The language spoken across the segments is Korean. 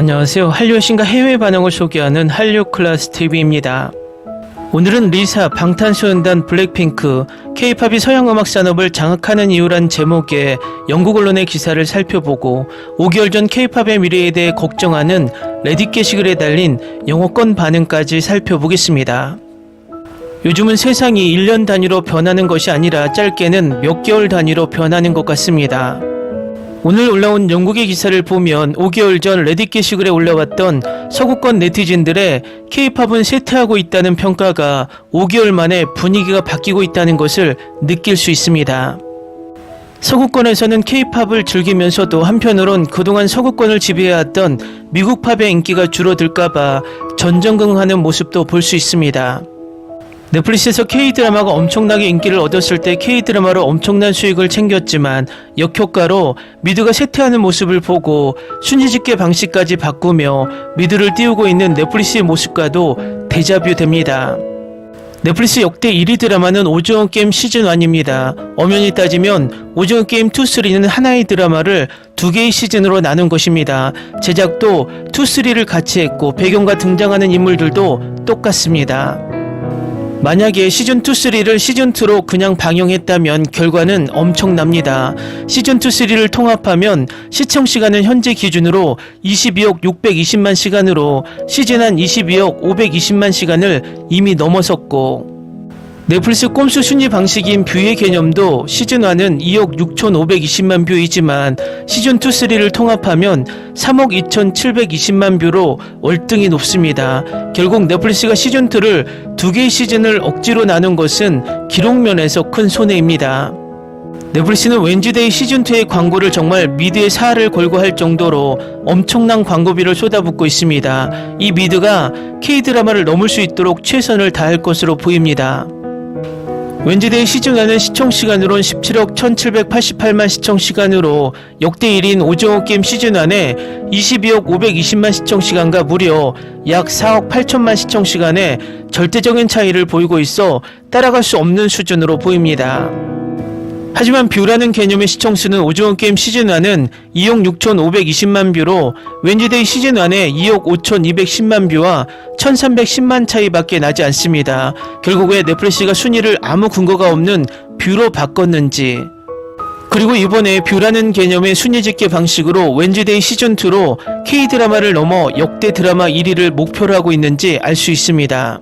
안녕하세요. 한류 신과 해외 반응을 소개하는 한류 클래스 TV입니다. 오늘은 리사, 방탄소년단, 블랙핑크, K-팝이 서양 음악 산업을 장악하는 이유란 제목의 영국 언론의 기사를 살펴보고 5개월 전 K-팝의 미래에 대해 걱정하는 레딧 게시글에 달린 영어권 반응까지 살펴보겠습니다. 요즘은 세상이 1년 단위로 변하는 것이 아니라 짧게는 몇 개월 단위로 변하는 것 같습니다. 오늘 올라온 영국의 기사를 보면 5개월 전 레딧 게시글에 올라왔던 서구권 네티즌들의 K-팝은 쇠퇴하고 있다는 평가가 5개월 만에 분위기가 바뀌고 있다는 것을 느낄 수 있습니다. 서구권에서는 K-팝을 즐기면서도 한편으론 그동안 서구권을 지배해왔던 미국 팝의 인기가 줄어들까봐 전전긍긍하는 모습도 볼 수 있습니다. 넷플릭스에서 K-드라마가 엄청나게 인기를 얻었을 때 K-드라마로 엄청난 수익을 챙겼지만 역효과로 미드가 쇠퇴하는 모습을 보고 순위집계 방식까지 바꾸며 미드를 띄우고 있는 넷플릭스의 모습과도 데자뷰 됩니다. 넷플릭스 역대 1위 드라마는 오징어 게임 시즌1입니다. 엄연히 따지면 오징어 게임 2, 3는 하나의 드라마를 2개의 시즌으로 나눈 것입니다. 제작도 2, 3를 같이 했고 배경과 등장하는 인물들도 똑같습니다. 만약에 시즌2, 3를 시즌2로 그냥 방영했다면 결과는 엄청납니다. 시즌2, 3를 통합하면 시청시간은 현재 기준으로 22억 620만 시간으로 시즌1 22억 520만 시간을 이미 넘어섰고 넷플릭스 꼼수 순위 방식인 뷰의 개념도 시즌1은 2억 6,520만 뷰이지만 시즌2, 3를 통합하면 3억 2,720만 뷰로 월등히 높습니다. 결국 넷플릭스가 시즌2를 2개의 시즌을 억지로 나눈 것은 기록면에서 큰 손해입니다. 넷플릭스는 웬즈데이 시즌2의 광고를 정말 미드의 사활을 걸고 할 정도로 엄청난 광고비를 쏟아붓고 있습니다. 이 미드가 K-드라마를 넘을 수 있도록 최선을 다할 것으로 보입니다. 웬즈데이 시즌1은 시청시간으론 17억 1788만 시청시간으로 역대 1위인 오징어게임 시즌1에 22억 520만 시청시간과 무려 약 4억 8천만 시청시간의 절대적인 차이를 보이고 있어 따라갈 수 없는 수준으로 보입니다. 하지만 뷰라는 개념의 시청수는 오징어게임 시즌1은 2억 6,520만 뷰로 웬즈데이 시즌1의 2억 5,210만 뷰와 1,310만 차이밖에 나지 않습니다. 결국 왜 넷플릭스가 순위를 아무 근거가 없는 뷰로 바꿨는지, 그리고 이번에 뷰라는 개념의 순위 집계 방식으로 웬즈데이 시즌2로 K-드라마를 넘어 역대 드라마 1위를 목표로 하고 있는지 알 수 있습니다.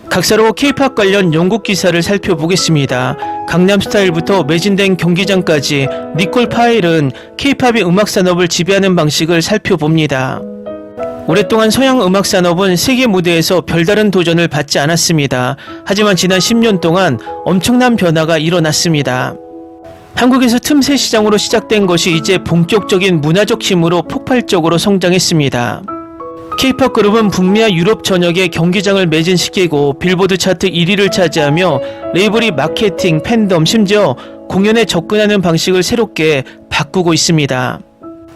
각사로 K-팝 관련 영국 기사를 살펴보겠습니다. 강남스타일부터 매진된 경기장까지 니콜 파일은 K-팝의 음악 산업을 지배하는 방식을 살펴봅니다. 오랫동안 서양 음악 산업은 세계 무대에서 별다른 도전을 받지 않았습니다. 하지만 지난 10년 동안 엄청난 변화가 일어났습니다. 한국에서 틈새 시장으로 시작된 것이 이제 본격적인 문화적 힘으로 폭발적으로 성장했습니다. K-팝 그룹은 북미와 유럽 전역에 경기장을 매진시키고 빌보드 차트 1위를 차지하며 레이블이 마케팅, 팬덤, 심지어 공연에 접근하는 방식을 새롭게 바꾸고 있습니다.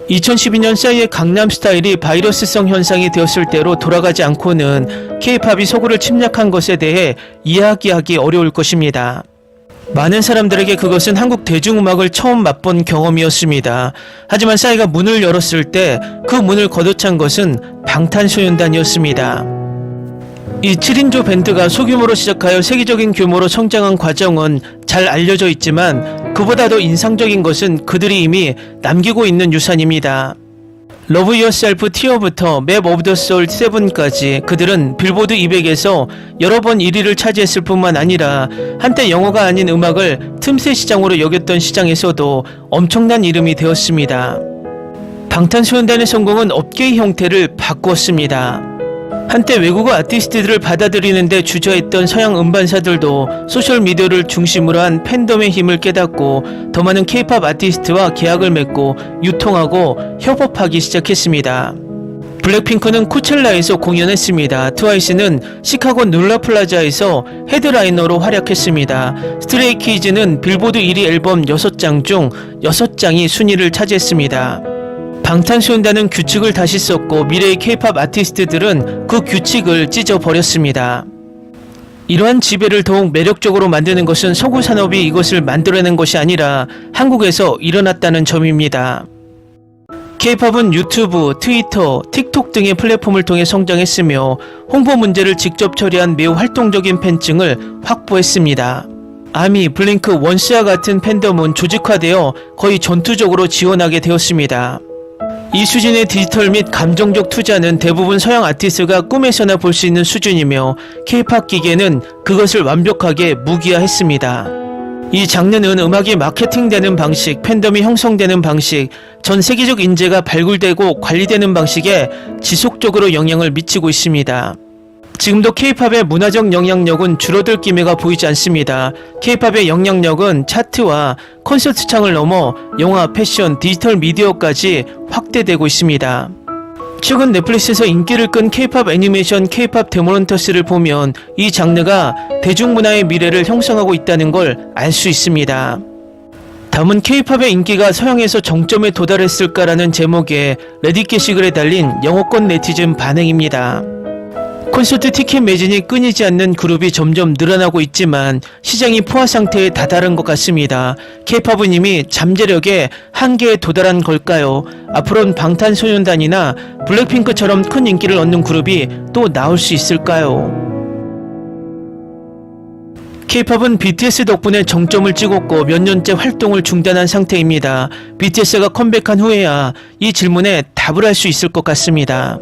2012년 싸이의 강남스타일이 바이러스성 현상이 되었을 때로 돌아가지 않고는 K-팝이 서구를 침략한 것에 대해 이야기하기 어려울 것입니다. 많은 사람들에게 그것은 한국 대중음악을 처음 맛본 경험이었습니다. 하지만 싸이가 문을 열었을 때 그 문을 걷어찬 것은 방탄소년단이었습니다. 이 7인조 밴드가 소규모로 시작하여 세계적인 규모로 성장한 과정은 잘 알려져 있지만 그보다 더 인상적인 것은 그들이 이미 남기고 있는 유산입니다. 러브 유어셀프 티어부터 맵 오브 더 소울 7까지 그들은 빌보드 200에서 여러 번 1위를 차지했을 뿐만 아니라 한때 영어가 아닌 음악을 틈새 시장으로 여겼던 시장에서도 엄청난 이름이 되었습니다. 방탄소년단의 성공은 업계의 형태를 바꾸었습니다. 한때 외국어 아티스트들을 받아들이는데 주저했던 서양 음반사들도 소셜미디어를 중심으로 한 팬덤의 힘을 깨닫고 더 많은 K-팝 아티스트와 계약을 맺고 유통하고 협업하기 시작했습니다. 블랙핑크는 코첼라에서 공연했습니다. 트와이스는 시카고 놀라플라자에서 헤드라이너로 활약했습니다. 스트레이키즈는 빌보드 1위 앨범 6장 중 6장이 순위를 차지했습니다. 방탄소년단은 규칙을 다시 썼고 미래의 K-팝 아티스트들은 그 규칙을 찢어버렸습니다. 이러한 지배를 더욱 매력적으로 만드는 것은 서구 산업이 이것을 만들어낸 것이 아니라 한국에서 일어났다는 점입니다. K-팝은 유튜브, 트위터, 틱톡 등의 플랫폼을 통해 성장했으며 홍보 문제를 직접 처리한 매우 활동적인 팬층을 확보했습니다. 아미, 블링크, 원스와 같은 팬덤은 조직화되어 거의 전투적으로 지원하게 되었습니다. 이 수준의 디지털 및 감정적 투자는 대부분 서양 아티스트가 꿈에서나 볼 수 있는 수준이며 K-팝 기계는 그것을 완벽하게 무기화했습니다. 이 장르는 음악이 마케팅되는 방식, 팬덤이 형성되는 방식, 전 세계적 인재가 발굴되고 관리되는 방식에 지속적으로 영향을 미치고 있습니다. 지금도 K-팝의 문화적 영향력은 줄어들 기미가 보이지 않습니다. K-팝의 영향력은 차트와 콘서트 창을 넘어 영화, 패션, 디지털 미디어까지 확대되고 있습니다. 최근 넷플릭스에서 인기를 끈 K-팝 애니메이션 K-팝 데모넌터스를 보면 이 장르가 대중문화의 미래를 형성하고 있다는 걸 알 수 있습니다. 다음은 K-팝의 인기가 서양에서 정점에 도달했을까라는 제목의 레딧 게시글에 달린 영어권 네티즌 반응입니다. 콘서트 티켓 매진이 끊이지 않는 그룹이 점점 늘어나고 있지만 시장이 포화 상태에 다다른 것 같습니다. K-팝은 이미 잠재력의 한계에 도달한 걸까요? 앞으로는 방탄소년단이나 블랙핑크처럼 큰 인기를 얻는 그룹이 또 나올 수 있을까요? K-팝은 BTS 덕분에 정점을 찍었고 몇 년째 활동을 중단한 상태입니다. BTS가 컴백한 후에야 이 질문에 답을 할 수 있을 것 같습니다.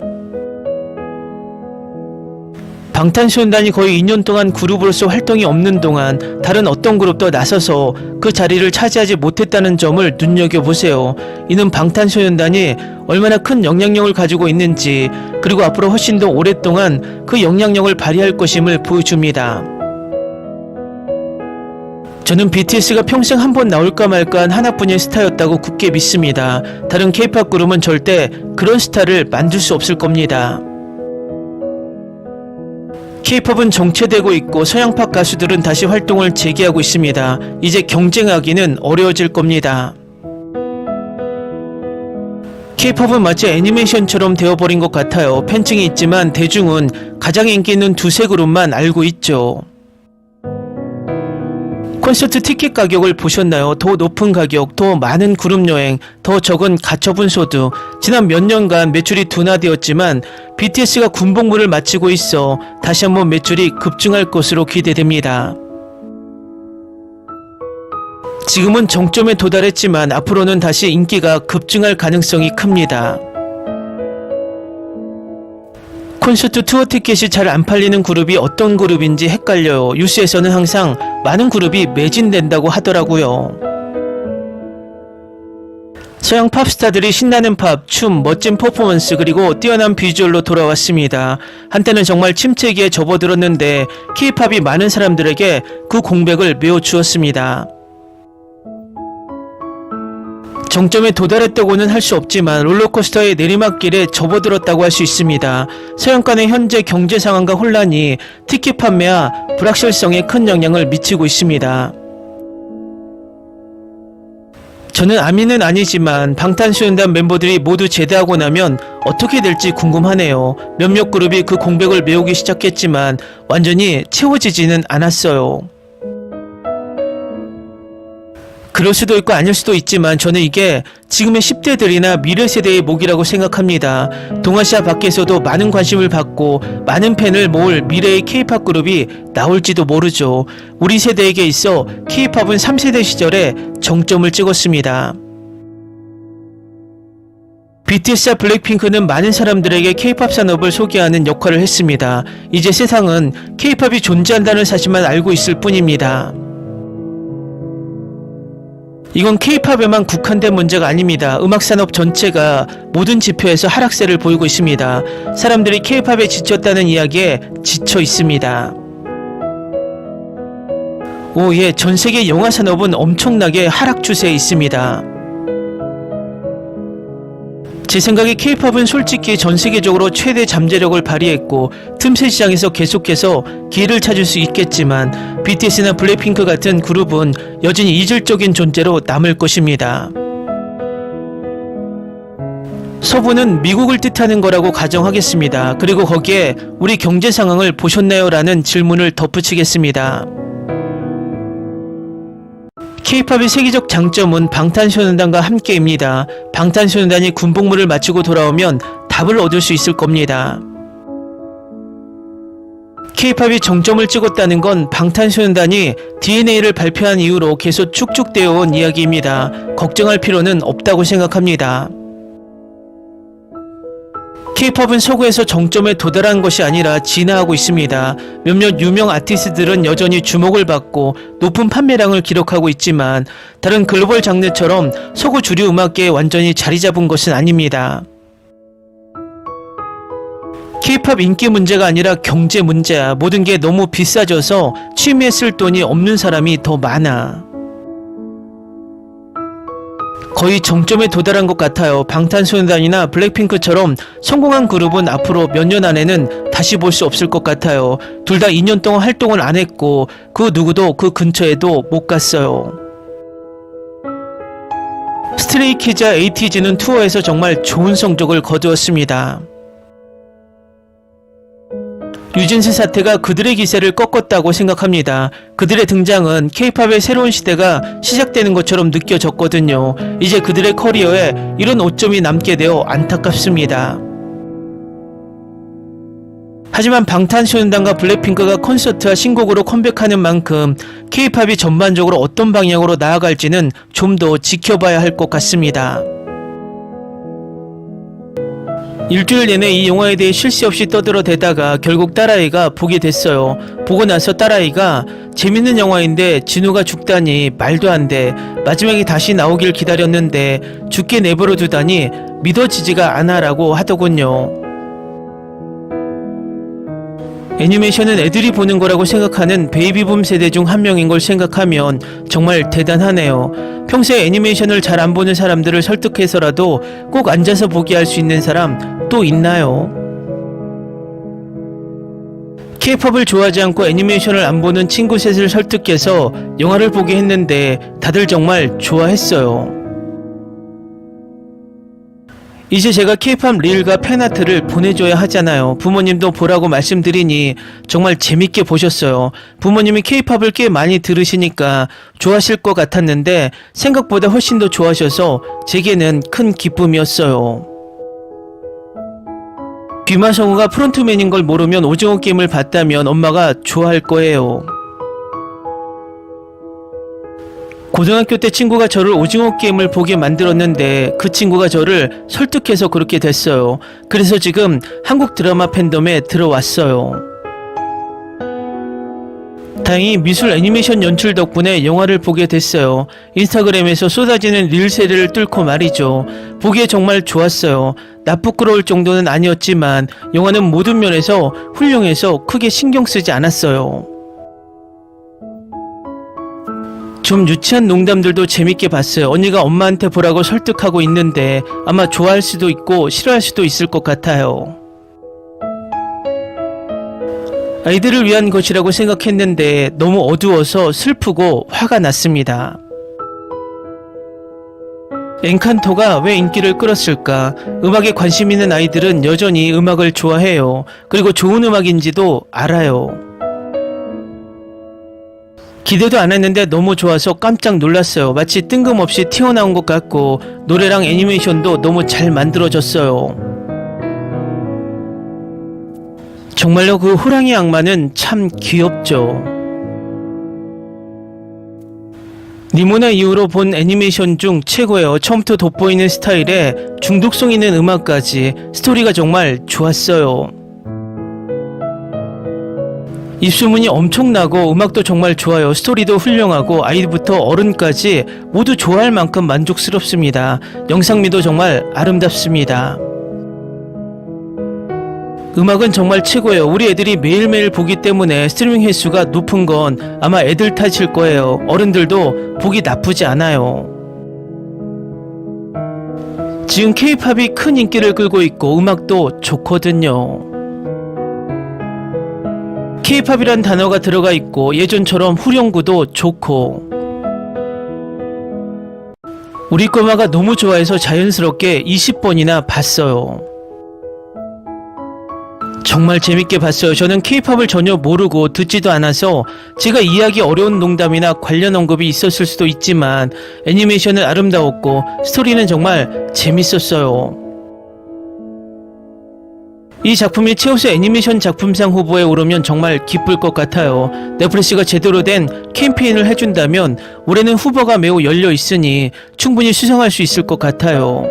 방탄소년단이 거의 2년 동안 그룹으로서 활동이 없는 동안 다른 어떤 그룹도 나서서 그 자리를 차지하지 못했다는 점을 눈여겨보세요. 이는 방탄소년단이 얼마나 큰 영향력을 가지고 있는지, 그리고 앞으로 훨씬 더 오랫동안 그 영향력을 발휘할 것임을 보여줍니다. 저는 BTS가 평생 한 번 나올까 말까한 하나뿐인 스타였다고 굳게 믿습니다. 다른 K-팝 그룹은 절대 그런 스타를 만들 수 없을 겁니다. K-팝은 정체되고 있고 서양팝 가수들은 다시 활동을 재개하고 있습니다. 이제 경쟁하기는 어려워질 겁니다. K-팝은 마치 애니메이션처럼 되어버린 것 같아요. 팬층이 있지만 대중은 가장 인기 있는 두세 그룹만 알고 있죠. 콘서트 티켓 가격을 보셨나요? 더 높은 가격, 더 많은 그룹 여행, 더 적은 가처분 소득. 지난 몇 년간 매출이 둔화되었지만 BTS가 군복무를 마치고 있어 다시 한번 매출이 급증할 것으로 기대됩니다. 지금은 정점에 도달했지만 앞으로는 다시 인기가 급증할 가능성이 큽니다. 콘서트 투어 티켓이 잘 안 팔리는 그룹이 어떤 그룹인지 헷갈려요. 뉴스에서는 항상 많은 그룹이 매진된다고 하더라고요. 서양 팝스타들이 신나는 팝, 춤, 멋진 퍼포먼스 그리고 뛰어난 비주얼로 돌아왔습니다. 한때는 정말 침체기에 접어들었는데 K-팝이 많은 사람들에게 그 공백을 메워주었습니다. 정점에 도달했다고는 할 수 없지만 롤러코스터의 내리막길에 접어들었다고 할 수 있습니다. 서양 간의 현재 경제 상황과 혼란이 티켓 판매와 불확실성에 큰 영향을 미치고 있습니다. 저는 아미는 아니지만 방탄소년단 멤버들이 모두 제대하고 나면 어떻게 될지 궁금하네요. 몇몇 그룹이 그 공백을 메우기 시작했지만 완전히 채워지지는 않았어요. 그럴 수도 있고 아닐 수도 있지만 저는 이게 지금의 10대들이나 미래 세대의 목이라고 생각합니다. 동아시아 밖에서도 많은 관심을 받고 많은 팬을 모을 미래의 K-팝 그룹이 나올지도 모르죠. 우리 세대에게 있어 K-팝은 3세대 시절에 정점을 찍었습니다. BTS와 블랙핑크는 많은 사람들에게 K-팝 산업을 소개하는 역할을 했습니다. 이제 세상은 K-팝이 존재한다는 사실만 알고 있을 뿐입니다. 이건 K-팝에만 국한된 문제가 아닙니다. 음악산업 전체가 모든 지표에서 하락세를 보이고 있습니다. 사람들이 K-팝에 지쳤다는 이야기에 지쳐 있습니다. 예, 전세계 영화산업은 엄청나게 하락 추세에 있습니다. 제 생각에 K-팝은 솔직히 전세계적으로 최대 잠재력을 발휘했고 틈새 시장에서 계속해서 기회를 찾을 수 있겠지만 BTS나 블랙핑크 같은 그룹은 여전히 이질적인 존재로 남을 것입니다. 서부는 미국을 뜻하는 거라고 가정하겠습니다. 그리고 거기에 우리 경제 상황을 보셨나요? 라는 질문을 덧붙이겠습니다. K-팝의 세계적 장점은 방탄소년단과 함께입니다. 방탄소년단이 군복무를 마치고 돌아오면 답을 얻을 수 있을 겁니다. K-팝이 정점을 찍었다는 건 방탄소년단이 DNA를 발표한 이후로 계속 축적되어 온 이야기입니다. 걱정할 필요는 없다고 생각합니다. K-팝은 서구에서 정점에 도달한 것이 아니라 진화하고 있습니다. 몇몇 유명 아티스트들은 여전히 주목을 받고 높은 판매량을 기록하고 있지만 다른 글로벌 장르처럼 서구 주류 음악계에 완전히 자리 잡은 것은 아닙니다. K-팝 인기 문제가 아니라 경제 문제야. 모든 게 너무 비싸져서 취미에 쓸 돈이 없는 사람이 더 많아. 거의 정점에 도달한 것 같아요. 방탄소년단이나 블랙핑크처럼 성공한 그룹은 앞으로 몇 년 안에는 다시 볼 수 없을 것 같아요. 둘 다 2년 동안 활동을 안 했고 그 누구도 그 근처에도 못 갔어요. 스트레이키즈와 에이티즈는 투어에서 정말 좋은 성적을 거두었습니다. 뉴진스 사태가 그들의 기세를 꺾었다고 생각합니다. 그들의 등장은 K-팝의 새로운 시대가 시작되는 것처럼 느껴졌거든요. 이제 그들의 커리어에 이런 오점이 남게 되어 안타깝습니다. 하지만 방탄소년단과 블랙핑크가 콘서트와 신곡으로 컴백하는 만큼 K-팝이 전반적으로 어떤 방향으로 나아갈지는 좀 더 지켜봐야 할 것 같습니다. 일주일 내내 이 영화에 대해 쉴 새 없이 떠들어대다가 결국 딸아이가 보게 됐어요. 보고 나서 딸아이가 재밌는 영화인데 진우가 죽다니 말도 안 돼. 마지막에 다시 나오길 기다렸는데 죽게 내버려 두다니 믿어지지가 않아 라고 하더군요. 애니메이션은 애들이 보는 거라고 생각하는 베이비붐 세대 중 한 명인 걸 생각하면 정말 대단하네요. 평소에 애니메이션을 잘 안 보는 사람들을 설득해서라도 꼭 앉아서 보게 할 수 있는 사람 또 있나요? K-팝을 좋아하지 않고 애니메이션을 안 보는 친구 셋을 설득해서 영화를 보게 했는데 다들 정말 좋아했어요. 이제 제가 K-팝 릴과 팬아트를 보내줘야 하잖아요. 부모님도 보라고 말씀드리니 정말 재밌게 보셨어요. 부모님이 K-팝을 꽤 많이 들으시니까 좋아하실 것 같았는데 생각보다 훨씬 더 좋아하셔서 제게는 큰 기쁨이었어요. 귀마성우가 프론트맨인 걸 모르면 오징어 게임을 봤다면 엄마가 좋아할 거예요. 고등학교 때 친구가 저를 오징어 게임을 보게 만들었는데 그 친구가 저를 설득해서 그렇게 됐어요. 그래서 지금 한국 드라마 팬덤에 들어왔어요. 다행히 미술 애니메이션 연출 덕분에 영화를 보게 됐어요. 인스타그램에서 쏟아지는 릴 세대를 뚫고 말이죠. 보기에 정말 좋았어요. 나쁘끄러울 정도는 아니었지만 영화는 모든 면에서 훌륭해서 크게 신경 쓰지 않았어요. 좀 유치한 농담들도 재밌게 봤어요. 언니가 엄마한테 보라고 설득하고 있는데 아마 좋아할 수도 있고 싫어할 수도 있을 것 같아요. 아이들을 위한 것이라고 생각했는데 너무 어두워서 슬프고 화가 났습니다. 엔칸토가 왜 인기를 끌었을까? 음악에 관심 있는 아이들은 여전히 음악을 좋아해요. 그리고 좋은 음악인지도 알아요. 기대도 안 했는데 너무 좋아서 깜짝 놀랐어요. 마치 뜬금없이 튀어나온 것 같고 노래랑 애니메이션도 너무 잘 만들어졌어요. 정말로 그 호랑이 악마는 참 귀엽죠. 니모나 이후로 본 애니메이션 중 최고예요. 처음부터 돋보이는 스타일에 중독성 있는 음악까지 스토리가 정말 좋았어요. 입소문이 엄청나고 음악도 정말 좋아요. 스토리도 훌륭하고 아이부터 어른까지 모두 좋아할 만큼 만족스럽습니다. 영상미도 정말 아름답습니다. 음악은 정말 최고예요. 우리 애들이 매일매일 보기 때문에 스트리밍 횟수가 높은 건 아마 애들 탓일 거예요. 어른들도 보기 나쁘지 않아요. 지금 K-팝이 큰 인기를 끌고 있고 음악도 좋거든요. K-팝이란 단어가 들어가 있고 예전처럼 후렴구도 좋고 우리 꼬마가 너무 좋아해서 자연스럽게 20번이나 봤어요. 정말 재밌게 봤어요. 저는 케이팝을 전혀 모르고 듣지도 않아서 제가 이해하기 어려운 농담이나 관련 언급이 있었을 수도 있지만 애니메이션은 아름다웠고 스토리는 정말 재밌었어요. 이 작품이 최우수 애니메이션 작품상 후보에 오르면 정말 기쁠 것 같아요. 넷플릭스가 제대로 된 캠페인을 해준다면 올해는 후보가 매우 열려 있으니 충분히 수상할 수 있을 것 같아요.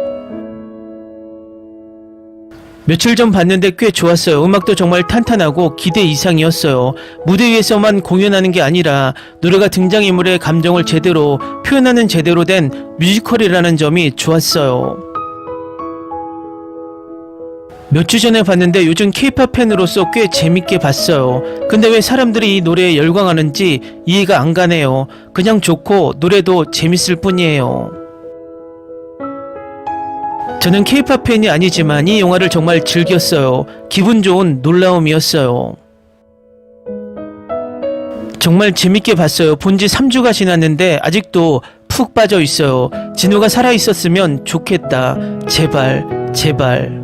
며칠 전 봤는데 꽤 좋았어요. 음악도 정말 탄탄하고 기대 이상이었어요. 무대 위에서만 공연하는 게 아니라 노래가 등장인물의 감정을 제대로 표현하는 제대로 된 뮤지컬이라는 점이 좋았어요. 몇 주 전에 봤는데 요즘 케이팝 팬으로서 꽤 재밌게 봤어요. 근데 왜 사람들이 이 노래에 열광하는지 이해가 안 가네요. 그냥 좋고 노래도 재밌을 뿐이에요. 저는 케이팝 팬이 아니지만 이 영화를 정말 즐겼어요. 기분 좋은 놀라움이었어요. 정말 재밌게 봤어요. 본지 3주가 지났는데 아직도 푹 빠져 있어요. 진우가 살아있었으면 좋겠다. 제발, 제발.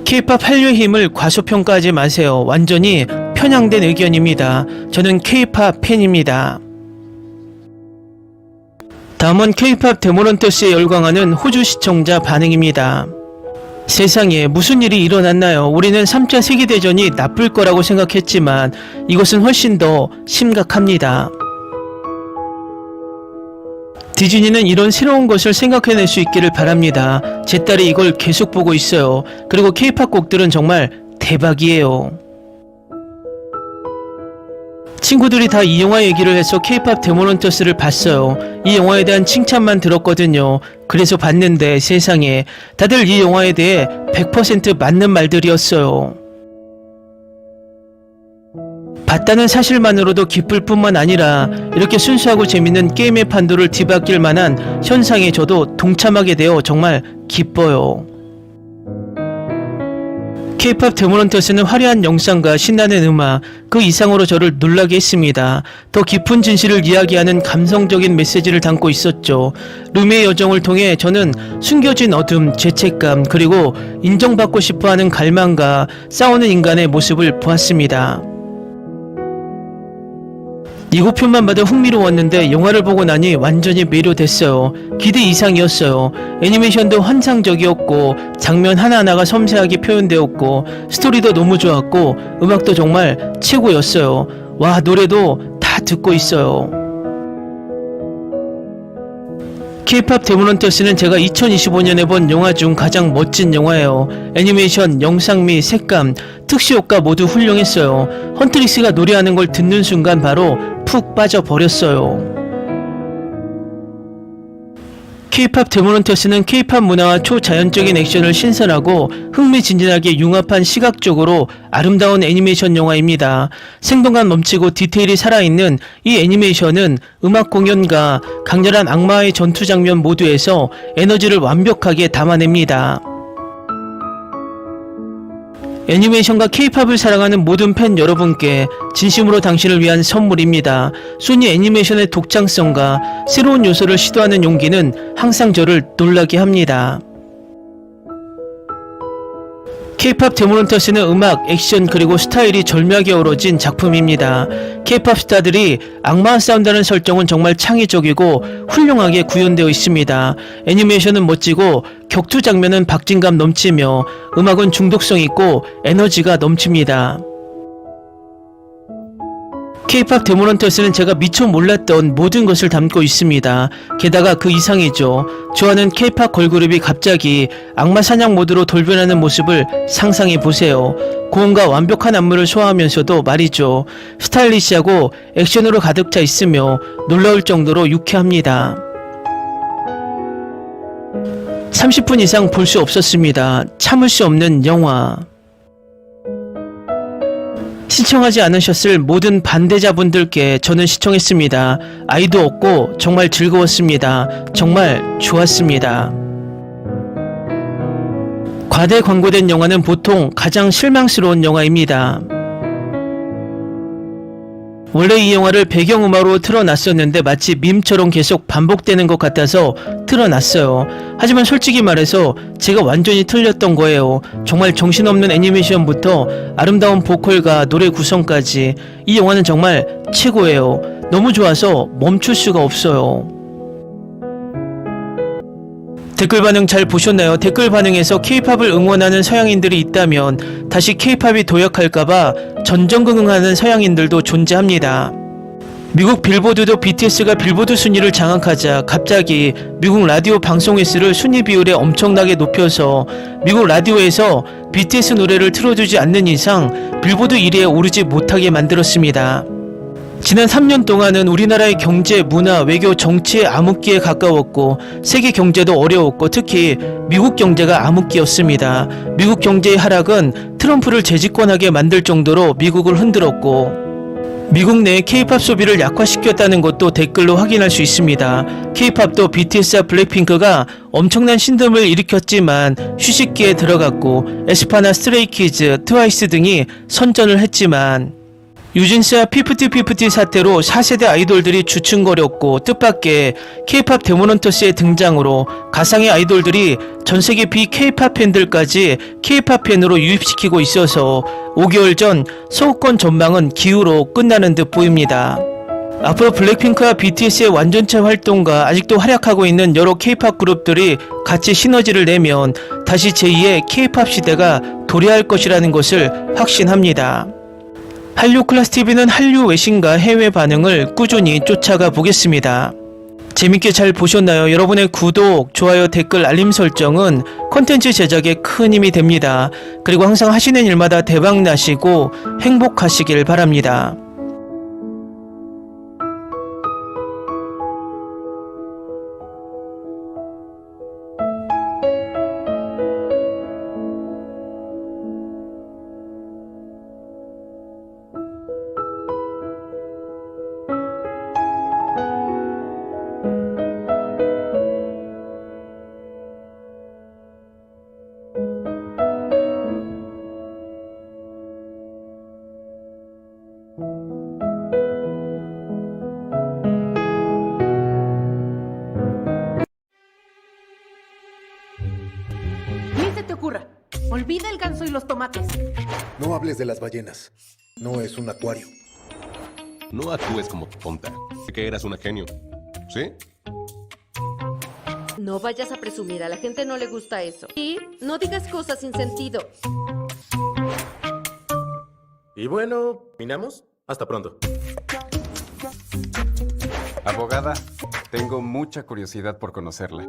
케이팝 한류의 힘을 과소평가하지 마세요. 완전히 편향된 의견입니다. 저는 케이팝 팬입니다. 다음은 케이팝 데모런터스에 열광하는 호주 시청자 반응입니다. 세상에 무슨 일이 일어났나요? 우리는 3차 세계대전이 나쁠 거라고 생각했지만 이것은 훨씬 더 심각합니다. 디즈니는 이런 새로운 것을 생각해낼 수 있기를 바랍니다. 제 딸이 이걸 계속 보고 있어요. 그리고 케이팝 곡들은 정말 대박이에요. 친구들이 다 이 영화 얘기를 해서 케이팝 데모런터스를 봤어요. 이 영화에 대한 칭찬만 들었거든요. 그래서 봤는데 세상에 다들 이 영화에 대해 100% 맞는 말들이었어요. 봤다는 사실만으로도 기쁠 뿐만 아니라 이렇게 순수하고 재밌는 게임의 판도를 뒤바뀔 만한 현상에 저도 동참하게 되어 정말 기뻐요. 케이팝 데모런터스는 화려한 영상과 신나는 음악, 그 이상으로 저를 놀라게 했습니다. 더 깊은 진실을 이야기하는 감성적인 메시지를 담고 있었죠. 루미의 여정을 통해 저는 숨겨진 어둠, 죄책감, 그리고 인정받고 싶어하는 갈망과 싸우는 인간의 모습을 보았습니다. 예고편만 봐도 흥미로웠는데 영화를 보고 나니 완전히 매료됐어요. 기대 이상이었어요. 애니메이션도 환상적이었고 장면 하나하나가 섬세하게 표현되었고 스토리도 너무 좋았고 음악도 정말 최고였어요. 와, 노래도 다 듣고 있어요. 케이팝 데모런터스는 제가 2025년에 본 영화 중 가장 멋진 영화예요. 애니메이션, 영상미, 색감, 특수효과 모두 훌륭했어요. 헌트릭스가 노래하는 걸 듣는 순간 바로 푹 빠져버렸어요. 케이팝 데모런터스는 케이팝 문화와 초자연적인 액션을 신선하고 흥미진진하게 융합한 시각적으로 아름다운 애니메이션 영화입니다. 생동감 넘치고 디테일이 살아있는 이 애니메이션은 음악 공연과 강렬한 악마의 전투 장면 모두에서 에너지를 완벽하게 담아냅니다. 애니메이션과 케이팝을 사랑하는 모든 팬 여러분께 진심으로 당신을 위한 선물입니다. 소니 애니메이션의 독창성과 새로운 요소를 시도하는 용기는 항상 저를 놀라게 합니다. 케이팝 데모런터스는 음악, 액션 그리고 스타일이 절묘하게 어우러진 작품입니다. 케이팝 스타들이 악마와 싸운다는 설정은 정말 창의적이고 훌륭하게 구현되어 있습니다. 애니메이션은 멋지고 격투 장면은 박진감 넘치며 음악은 중독성 있고 에너지가 넘칩니다. 케이팝 데모런터스는 제가 미처 몰랐던 모든 것을 담고 있습니다. 게다가 그 이상이죠. 좋아하는 케이팝 걸그룹이 갑자기 악마 사냥 모드로 돌변하는 모습을 상상해 보세요. 고음과 완벽한 안무를 소화하면서도 말이죠. 스타일리시하고 액션으로 가득 차 있으며 놀라울 정도로 유쾌합니다. 30분 이상 볼 수 없었습니다. 참을 수 없는 영화. 시청하지 않으셨을 모든 반대자분들께 저는 시청했습니다. 아이도 없고 정말 즐거웠습니다. 정말 좋았습니다. 과대 광고된 영화는 보통 가장 실망스러운 영화입니다. 원래 이 영화를 배경음악으로 틀어놨었는데 마치 밈처럼 계속 반복되는 것 같아서 틀어놨어요. 하지만 솔직히 말해서 제가 완전히 틀렸던 거예요. 정말 정신없는 애니메이션부터 아름다운 보컬과 노래 구성까지 이 영화는 정말 최고예요. 너무 좋아서 멈출 수가 없어요. 댓글 반응 잘 보셨나요? 댓글 반응에서 K-팝을 응원하는 서양인들이 있다면 다시 K-팝이 도약할까봐 전전긍긍하는 서양인들도 존재합니다. 미국 빌보드도 BTS가 빌보드 순위를 장악하자 갑자기 미국 라디오 방송 횟수를 순위 비율에 엄청나게 높여서 미국 라디오에서 BTS 노래를 틀어주지 않는 이상 빌보드 1위에 오르지 못하게 만들었습니다. 지난 3년 동안은 우리나라의 경제, 문화, 외교, 정치의 암흑기에 가까웠고 세계 경제도 어려웠고 특히 미국 경제가 암흑기였습니다. 미국 경제의 하락은 트럼프를 재집권하게 만들 정도로 미국을 흔들었고 미국 내 K-팝 소비를 약화시켰다는 것도 댓글로 확인할 수 있습니다. K-팝도 BTS와 블랙핑크가 엄청난 신듦을 일으켰지만 휴식기에 들어갔고 에스파나 스트레이키즈, 트와이스 등이 선전을 했지만 유진스와 피프티피프티 사태로 4세대 아이돌들이 주춤거렸고 뜻밖의 K-팝 데모넌터스의 등장으로 가상의 아이돌들이 전세계 비-K-팝 팬들까지 K-팝 팬으로 유입시키고 있어서 5개월 전 서구권 전망은 기우로 끝나는 듯 보입니다. 앞으로 블랙핑크와 BTS의 완전체 활동과 아직도 활약하고 있는 여러 K-팝 그룹들이 같이 시너지를 내면 다시 제2의 K-팝 시대가 도래할 것이라는 것을 확신합니다. 한류 클래스 TV는 한류 외신과 해외 반응을 꾸준히 쫓아가 보겠습니다. 재밌게 잘 보셨나요? 여러분의 구독, 좋아요, 댓글, 알림 설정은 콘텐츠 제작에 큰 힘이 됩니다. 그리고 항상 하시는 일마다 대박 나시고 행복하시길 바랍니다. Ni se te ocurra. Olvida el ganso y los tomates. No hables de las ballenas. No es un acuario. No actúes como tonta. Sé que eras una genio. ¿Sí? No vayas a presumir, a la gente no le gusta eso. Y no digas cosas sin sentido. Y bueno, ¿minamos? Hasta pronto. Abogada, tengo mucha curiosidad por conocerla.